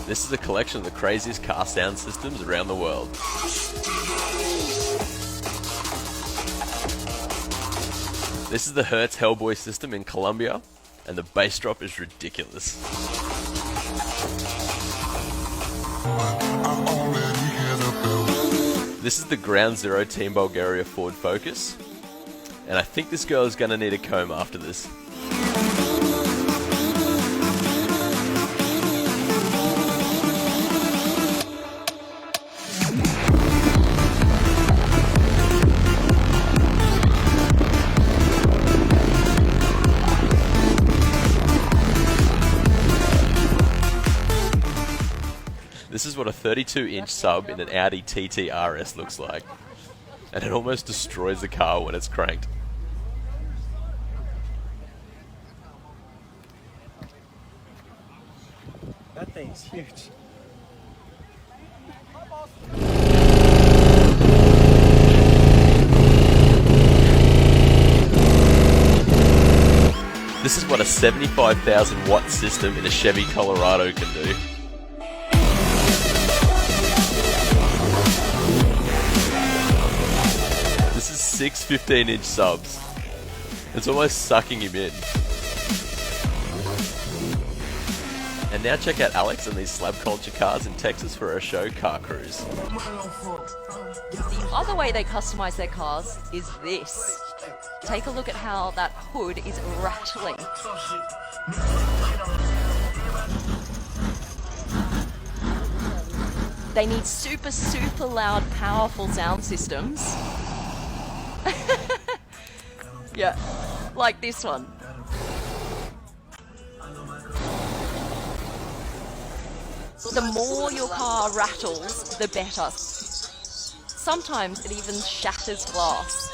This is a collection of the craziest car sound systems around the world. This is the Hertz Hellboy system in Colombia, and the bass drop is ridiculous. This is the Ground Zero Team Bulgaria Ford Focus, and I think this girl is going to need a comb after this. This is what a 32-inch sub in an Audi TT RS looks like, and it almost destroys the car when it's cranked. That thing's huge. This is what a 75,000 watt system in a Chevy Colorado can do. This is 6 15-inch subs. It's almost sucking him in. And now check out Alex and these slab culture cars in Texas for a show car cruise. The other way they customize their cars is this. Take a look at how that hood is rattling. They need super, super loud, powerful sound systems. Yeah, like this one. The more your car rattles, the better. Sometimes it even shatters glass.